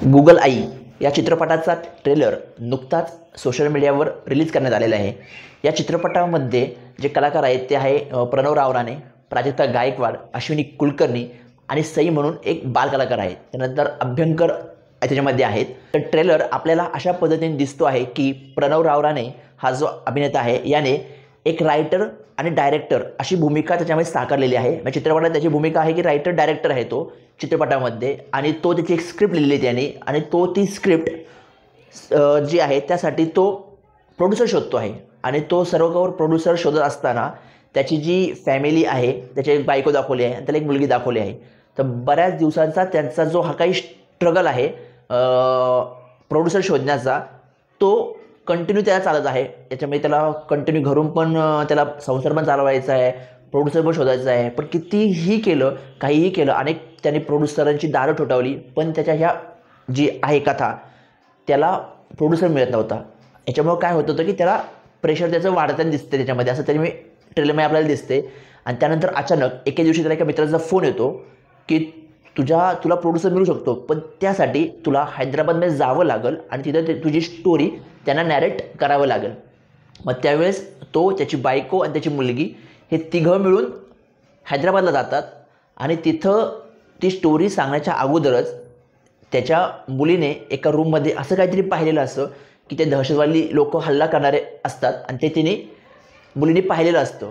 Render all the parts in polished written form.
Google आई या चित्रपटाचा trailer नुकताच सोशल मीडियावर रिलीज करण्यात आलेला आहे। या चित्रपटामध्ये जे कलाकार आहेत ते आहे प्रणव रावराणे, प्राजक्ता गायकवाड, अश्विनी कुलकर्णी आणि सई म्हणून एक बालकलाकार आहे। त्यानंतर अभ्यंकर त्याच्यामध्ये आहेत। तर ट्रेलर आपल्याला अशा पद्धतीने दिसतो आहे की प्रणव रावराणे हा जो अभिनेता आहे याने एक रायटर आणि डायरेक्टर अशी भूमिका त्याच्यामध्ये साकारलेली आहे। म्हणजे चित्रपटात त्याची भूमिका आहे की रायटर डायरेक्टर आहे तो चित्रपटामध्ये, आणि तो त्याची एक स्क्रिप्ट लिहिली आहे त्याने, आणि तो ती स्क्रिप्ट जी आहे त्यासाठी तो प्रोड्युसर शोधतो आहे। आणि तो सर्वकवर प्रोड्युसर शोधत असताना त्याची जी फॅमिली आहे, त्याची एक बायको दाखवली आहे आणि त्याला एक मुलगी दाखवली आहे। तर बऱ्याच दिवसांचा त्यांचा जो हा काही स्ट्रगल आहे प्रोड्युसर शोधण्याचा, तो कंटिन्यू त्याला चालत आहे। याच्यामध्ये त्याला कंटिन्यू घरून पण त्याला संसार पण चालवायचा आहे, प्रोड्युसर पण शोधायचा आहे। पण कितीही केलं, काहीही केलं, अनेक त्यांनी प्रोड्युसरांची दारं ठोठावली, पण त्याच्या ह्या जी आहे कथा त्याला प्रोड्युसर मिळत नव्हता। याच्यामुळे काय होत होतं की त्याला प्रेशर त्याचं वाढताना दिसते त्याच्यामध्ये, असं तरी मी ट्रेलरमध्ये आपल्याला दिसते। आणि त्यानंतर अचानक एके दिवशी त्याला एका मित्राचा फोन येतो की तुला प्रोड्युसर मिळू शकतो, पण त्यासाठी तुला हैदराबादमध्ये जावं लागेल आणि तिथं तुझी स्टोरी त्यांना नॅरेट करावं लागेल। मग त्यावेळेस तो, त्याची बायको आणि त्याची मुलगी हे तिघं मिळून हैदराबादला जातात। आणि तिथं ती स्टोरी सांगण्याच्या अगोदरच त्याच्या मुलीने एका रूममध्ये असं काहीतरी पाहिलेलं असतं की ते दहशतवादी लोक हल्ला करणारे असतात, आणि ते तिने मुलीने पाहिलेलं असतं।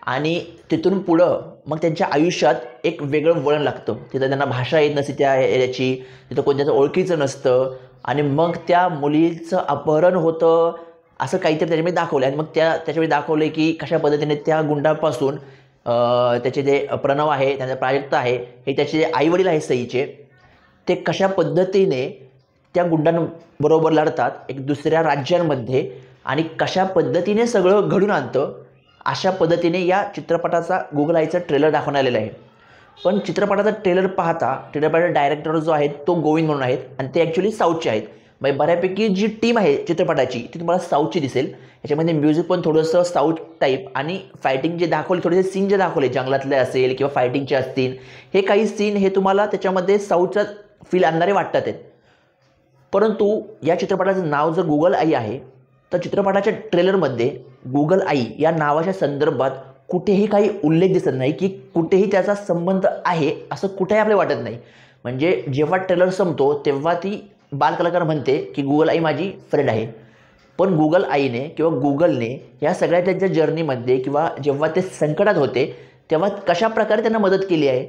आणि तिथून पुढं मग त्यांच्या आयुष्यात एक वेगळं वळण लागतं। तिथं त्यांना भाषा येत नसते त्या एरियाची, तिथं कोणत्याचं ओळखीचं नसतं, आणि मग त्या मुलीचं अपहरण होतं असं काहीतरी त्याच्यामध्ये दाखवलं। आणि मग त्याच्यामध्ये दाखवलं की कशा पद्धतीने त्या गुंडापासून त्याचे जे प्रणव आहे, त्यांचा प्राजक्ता आहे, हे त्याचे आईवडील आहे सईचे, ते कशा पद्धतीने त्या गुंडांबरोबर लढतात एक दुसऱ्या राज्यांमध्ये, आणि कशा पद्धतीने सगळं घडून आणतं, अशा पद्धतीने या चित्रपटाचा गुगल आईचा ट्रेलर दाखवण्यात आलेला आहे। पण चित्रपटाचा ट्रेलर पाहता चित्रपटाचा डायरेक्टर जो आहे तो गोविंद म्हणून आहेत, आणि ते ॲक्च्युली साऊथचे आहेत। म्हणजे बऱ्यापैकी जी टीम आहे चित्रपटाची ती तुम्हाला साऊथची दिसेल। याच्यामध्ये म्युझिक पण थोडंसं साऊथ टाईप, आणि फायटिंग जे दाखवले, थोडेसे सीन जे दाखवले जंगलातले असेल किंवा फायटिंगचे असतील, हे काही सीन हे तुम्हाला त्याच्यामध्ये साऊथचा फील आणणारे वाटतात आहेत। परंतु या चित्रपटाचं नाव जर गुगल आई आहे, तर चित्रपटाच्या ट्रेलरमध्ये गुगल आई या नावाच्या संदर्भात कुठेही काही उल्लेख दिसत नाही की कुठेही त्याचा संबंध आहे असं कुठेही आपल्याला वाटत नाही। म्हणजे जेव्हा ट्रेलर संपतो तेव्हा ती बालकलाकार म्हणते की गुगल आई माझी फ्रेंड आहे, पण गुगल आईने किंवा गुगलने या सगळ्या त्यांच्या जर्नीमध्ये किंवा जेव्हा ते संकटात होते तेव्हा कशा प्रकारे त्यांना मदत केली आहे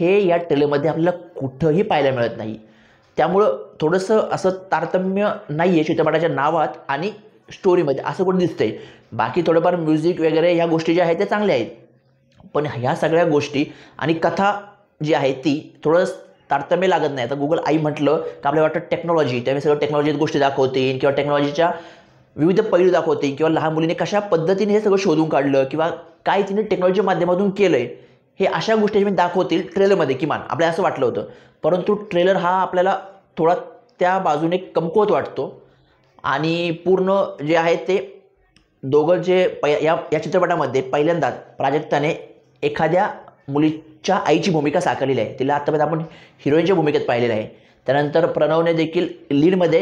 हे या ट्रेलरमध्ये आपल्याला कुठंही पाहायला मिळत नाही। त्यामुळं थोडंसं असं तारतम्य नाही आहे चित्रपटाच्या नावात आणि स्टोरीमध्ये असं कुठं दिसतंय। बाकी थोडंफार म्युझिक वगैरे ह्या गोष्टी ज्या आहेत त्या चांगल्या आहेत, पण ह्या सगळ्या गोष्टी आणि कथा जी आहे ती थोडं तारतम्य लागत नाही। आता गुगल आई म्हटलं तर आपल्याला वाटतं टेक्नॉलॉजी, त्यामुळे सगळं टेक्नॉलॉजीत गोष्टी दाखवतील किंवा टेक्नॉलॉजीच्या विविध पैलू दाखवतील, किंवा लहान मुलीने कशा पद्धतीने हे सगळं शोधून काढलं किंवा काय तिने टेक्नॉलॉजीच्या माध्यमातून केलं आहे, हे अशा गोष्टी दाखवतील ट्रेलरमध्ये, किमान आपल्याला असं वाटलं होतं। परंतु ट्रेलर हा आपल्याला थोडा त्या बाजूने कमकुवत वाटतो, आणि पूर्ण जे आहे ते दोघं जे या चित्रपटामध्ये पहिल्यांदाच प्राजक्ताने एखाद्या मुलीच्या आईची भूमिका साकारलेली आहे। तिला आत्तापर्यंत आपण हिरोईनच्या भूमिकेत पाहिलेलं आहे। त्यानंतर प्रणवने देखील लीडमध्ये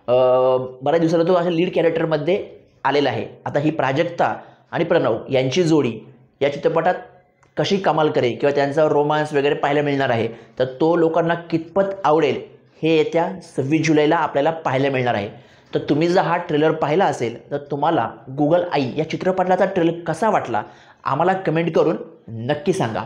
बऱ्याच दिवसाला तो अशा लीड कॅरेक्टरमध्ये आलेला आहे। आता ही प्राजक्ता आणि प्रणव यांची जोडी या चित्रपटात कशी कमाल करेल किंवा त्यांचा रोमांस वगैरे पाहायला मिळणार आहे, तर तो लोकांना कितपत आवडेल हे येत्या 26 जुलैला आपल्याला पाहायला मिळणार आहे। तर तुम्ही जर हा ट्रेलर पाहिला असेल तर तुम्हाला गुगल आई या चित्रपटाचा ट्रेलर कसा वाटला आम्हाला कमेंट करून नक्की सांगा।